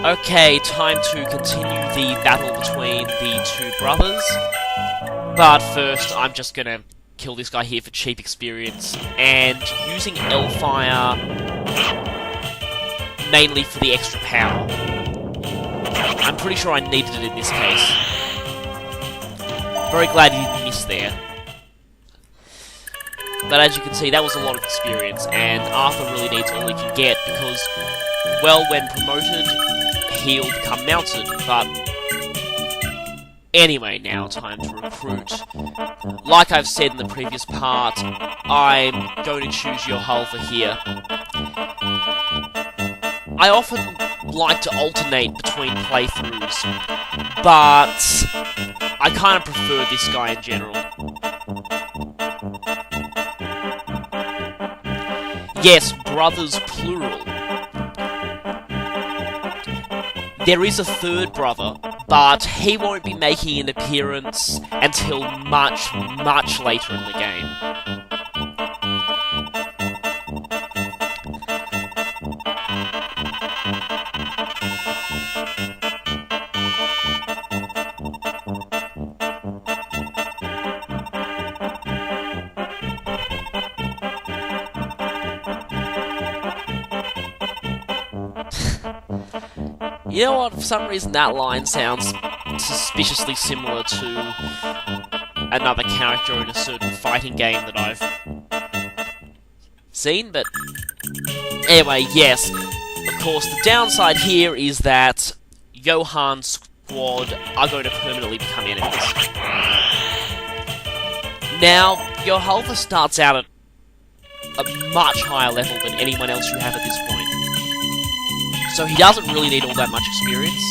Okay, time to continue the battle between the two brothers. But first, I'm just gonna kill this guy here for cheap experience, and using Hellfire mainly for the extra power. I'm pretty sure I needed it in this case. Very glad he didn't miss there. But as you can see, that was a lot of experience, and Arthur really needs all he can get, because, well, when promoted, he'll become mounted, but anyway, now time to recruit. Like I've said in the previous part, I'm going to choose Johalva here. I often like to alternate between playthroughs, but I kind of prefer this guy in general. Yes, brothers plural. There is a third brother, but he won't be making an appearance until much, much later in the game. You know what, for some reason that line sounds suspiciously similar to another character in a certain fighting game that I've seen, but anyway, yes. Of course, the downside here is that Johan's squad are going to permanently become enemies. Now, Johalva starts out at a much higher level than anyone else you have at this point. So he doesn't really need all that much experience.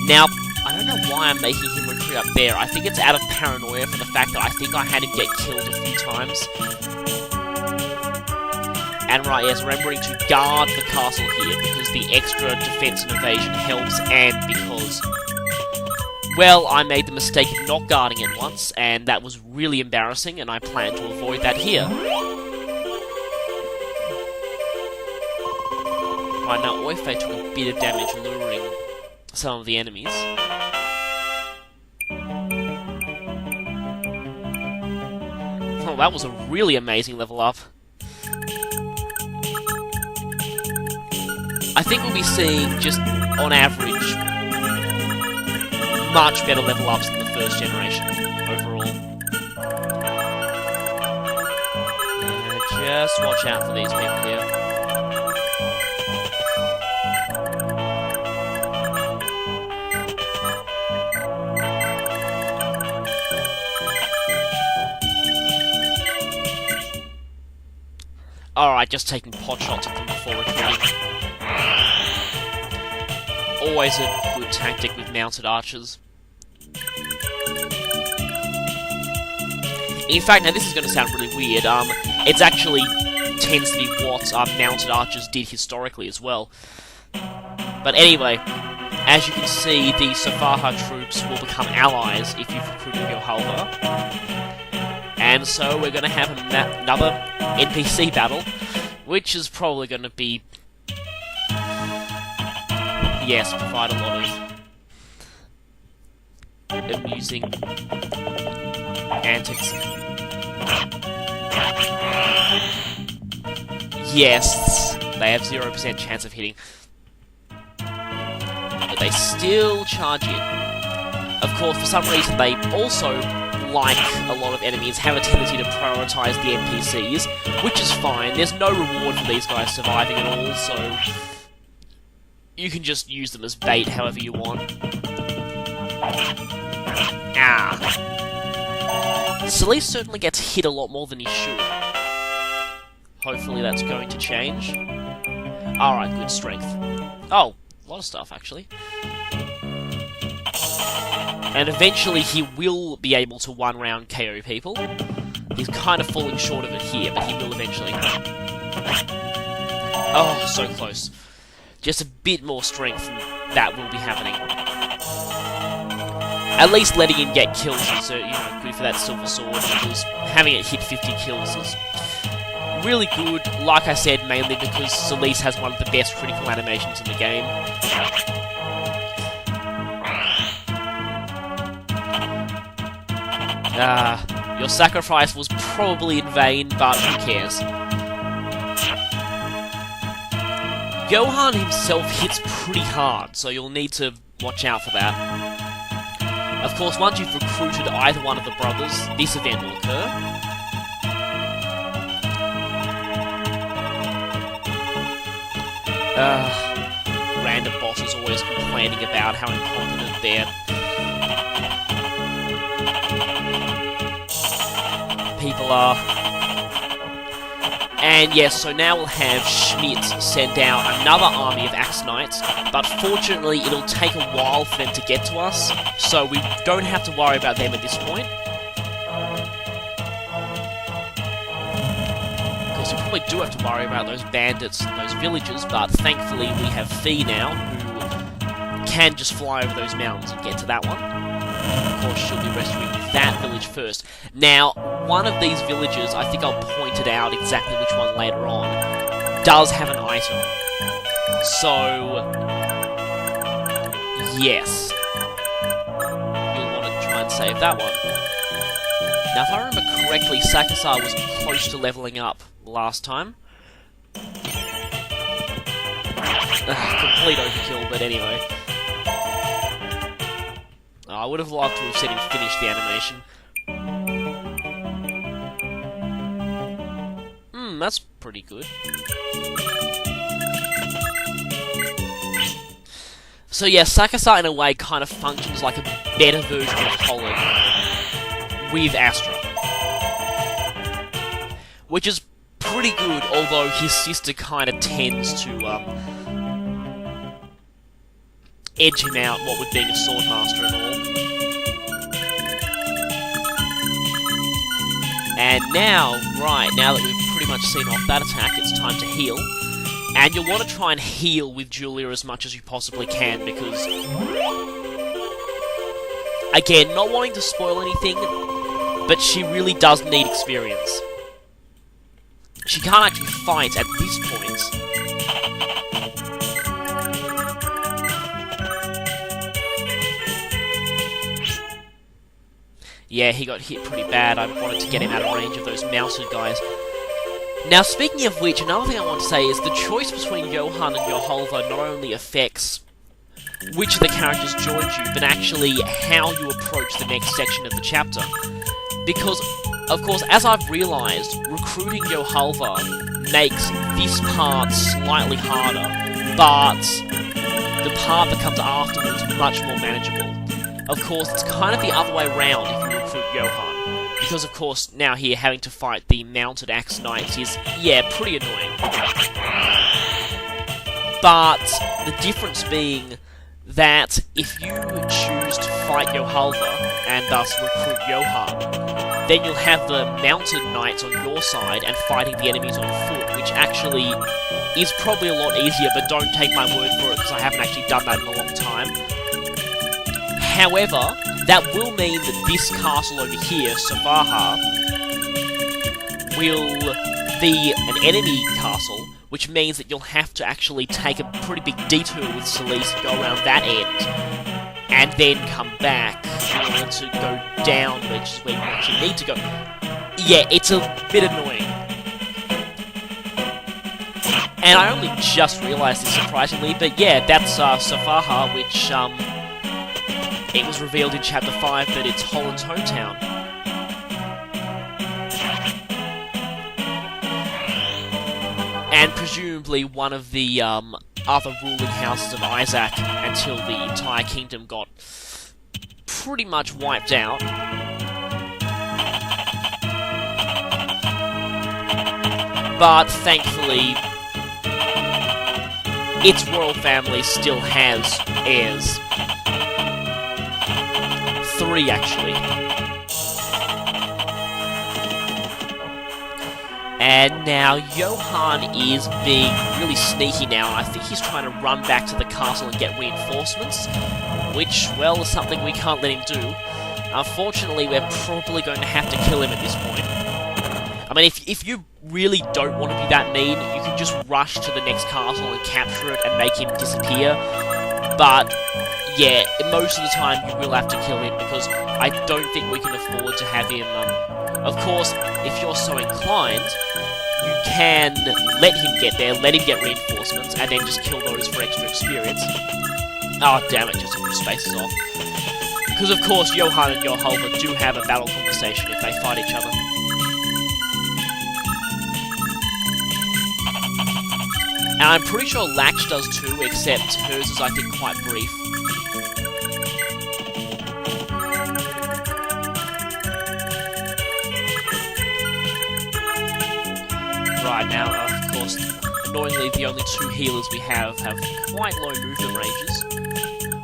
Now, I don't know why I'm making him retreat up there. I think it's out of paranoia for the fact that I think I had him get killed a few times. And right, yes, remembering to guard the castle here, because the extra defense and evasion helps, and because, well, I made the mistake of not guarding it once, and that was really embarrassing, and I plan to avoid that here. Right, now Oife took a bit of damage luring some of the enemies. Oh, that was a really amazing level up. I think we'll be seeing, just on average, much better level ups than the first generation, overall. Yeah, just watch out for these people here. Alright, just taking pot shots at them before retreating. Always a good tactic with mounted archers. In fact, now this is going to sound really weird, it's actually tends to be what mounted archers did historically as well. But anyway, as you can see, the Safaha troops will become allies if you've recruited Johalva. And so we're going to have another NPC battle, which is probably going to be, yes, provide a lot of amusing antics. Yes, they have 0% chance of hitting, but they still charge in. Of course, for some reason, they also, like a lot of enemies, have a tendency to prioritize the NPCs, which is fine. There's no reward for these guys surviving at all, so you can just use them as bait however you want. Ah. Celeste certainly gets hit a lot more than he should. Hopefully that's going to change. Alright, good strength. Oh, a lot of stuff, actually. And eventually he will be able to one-round KO people. He's kind of falling short of it here, but he will eventually. Oh, so close. Just a bit more strength and that will be happening. At least letting him get kills is, good for that silver sword, because having it hit 50 kills is really good, like I said, mainly because Celeste has one of the best critical animations in the game. Your sacrifice was probably in vain, but who cares? Johan himself hits pretty hard, so you'll need to watch out for that. Of course, once you've recruited either one of the brothers, this event will occur. Random bosses always complaining about how incompetent they're. People are. And yes, so now we'll have Schmidt send out another army of Axe Knights, but fortunately it'll take a while for them to get to us, so we don't have to worry about them at this point. Of course, we probably do have to worry about those bandits and those villagers, but thankfully we have Fee now, who can just fly over those mountains and get to that one. Of course, she'll be rescuing that village first. Now, one of these villages, I think I'll point it out exactly which one later on, does have an item. So, yes. You'll want to try and save that one. Now, if I remember correctly, Sakasar was close to leveling up last time. Complete overkill, but anyway. I would have loved to have seen him finish the animation. That's pretty good. So yeah, Sakasar in a way kind of functions like a better version of Holland with Astra. Which is pretty good, although his sister kind of tends to edge him out, what with being a swordmaster and all. And now, right, now that we've pretty much seen off that attack, it's time to heal. And you'll want to try and heal with Julia as much as you possibly can, because... Again, not wanting to spoil anything, but she really does need experience. She can't actually fight at this point. Yeah, he got hit pretty bad. I wanted to get him out of range of those mounted guys. Now, speaking of which, another thing I want to say is the choice between Johan and Johalva not only affects which of the characters joins you, but actually how you approach the next section of the chapter. Because, of course, as I've realised, recruiting Johalva makes this part slightly harder, but the part that comes afterwards much more manageable. Of course, it's kind of the other way around if you recruit Johan. Because, of course, now here, having to fight the mounted Axe Knights is, yeah, pretty annoying. But the difference being that if you choose to fight Johalva, and thus recruit Johan, then you'll have the mounted knights on your side and fighting the enemies on foot, which actually is probably a lot easier, but don't take my word for it, because I haven't actually done that in a long time. However, that will mean that this castle over here, Safaha, will be an enemy castle, which means that you'll have to actually take a pretty big detour with Celeste, go around that end, and then come back in order to go down, which is where you actually need to go. Yeah, it's a bit annoying. And I only just realised this, surprisingly, but yeah, that's Safaha, which, it was revealed in Chapter 5 that it's Holland's hometown. And presumably one of the other ruling houses of Isaac until the entire kingdom got pretty much wiped out. But thankfully, its royal family still has heirs. 3, actually. And now Johan is being really sneaky now, and I think he's trying to run back to the castle and get reinforcements, which, well, is something we can't let him do. Unfortunately, we're probably going to have to kill him at this point. I mean, if you really don't want to be that mean, you can just rush to the next castle and capture it and make him disappear, but yeah, most of the time you will have to kill him, because I don't think we can afford to have him... of course, if you're so inclined, you can let him get there, let him get reinforcements, and then just kill those for extra experience. Oh, damn it, just a few spaces off. Because, of course, Johan and Johalva do have a battle conversation if they fight each other. And I'm pretty sure Latch does too, except hers is, I think, quite brief. Right, now, of course, annoyingly, the only two healers we have quite low movement ranges.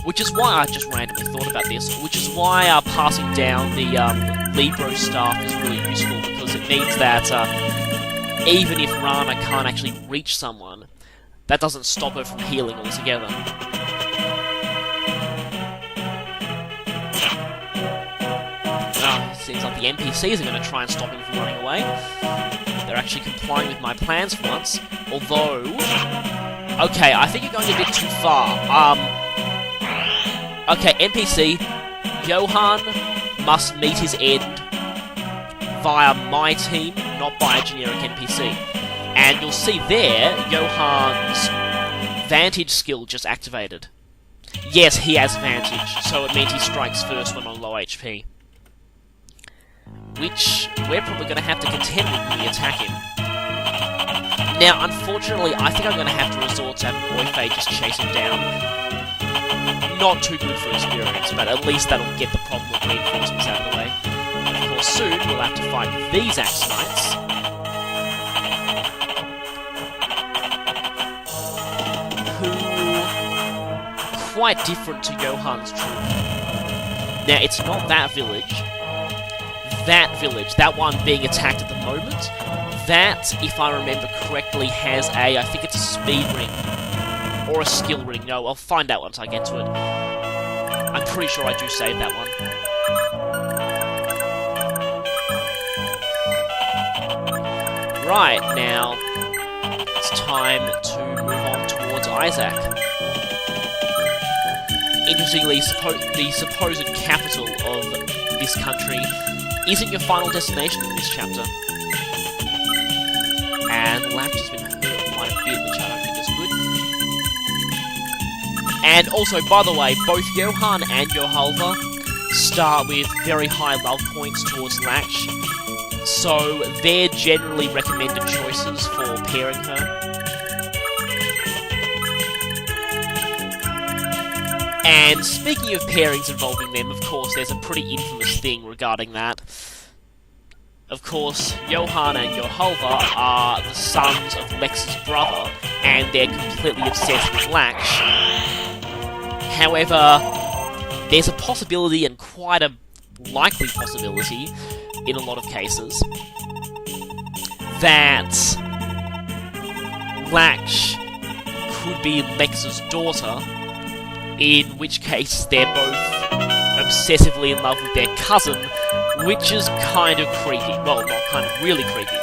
Which is why I just randomly thought about this, which is why passing down the Libro staff is really useful, because it means that even if Rana can't actually reach someone, that doesn't stop her from healing altogether. Seems like the NPCs are going to try and stop him from running away. They're actually complying with my plans for once, although... Okay, I think you're going a bit too far. Okay, NPC, Johan must meet his end via my team, not by a generic NPC. And you'll see there, Johan's Vantage skill just activated. Yes, he has Vantage, so it means he strikes first when on low HP. Which we're probably going to have to contend with when we attack him. Now, unfortunately, I think I'm going to have to resort to having Boyfei just chase him down. Not too good for experience, but at least that'll get the problem of reinforcements out of the way. And of course, soon we'll have to fight these Axe Knights. Who... quite different to Johan's troop. Now, it's not that village. That village, that one being attacked at the moment, that, if I remember correctly, has I think it's a speed ring. Or a skill ring. No, I'll find out once I get to it. I'm pretty sure I do save that one. Right, now, it's time to move on towards Isaac. Interestingly, the supposed capital of this country isn't your final destination in this chapter. And Latch has been hurt quite a bit, which I don't think is good. And also, by the way, both Johan and Johalva start with very high love points towards Latch, so they're generally recommended choices for pairing her. And speaking of pairings involving them, of course, there's a pretty infamous thing regarding that. Of course, Johan and Johalva are the sons of Lex's brother, and they're completely obsessed with Latch. However, there's a possibility, and quite a likely possibility, in a lot of cases, that Latch could be Lex's daughter, in which case they're both obsessively in love with their cousin, which is kind of creepy. Well, not kind of, really creepy.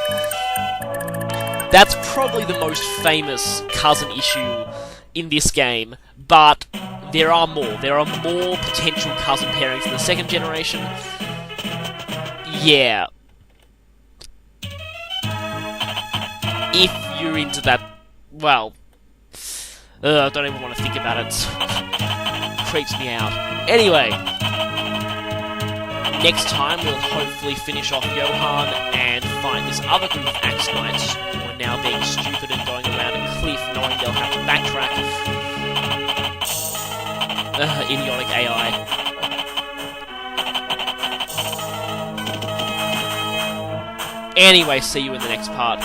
That's probably the most famous cousin issue in this game, but there are more. There are more potential cousin pairings in the second generation. Yeah. If you're into that, well... I don't even want to think about it. Creeps me out. Anyway, next time we'll hopefully finish off Johan and find this other group of Axe Knights who are now being stupid and going around a cliff knowing they'll have to backtrack. Idiotic AI. Anyway, see you in the next part.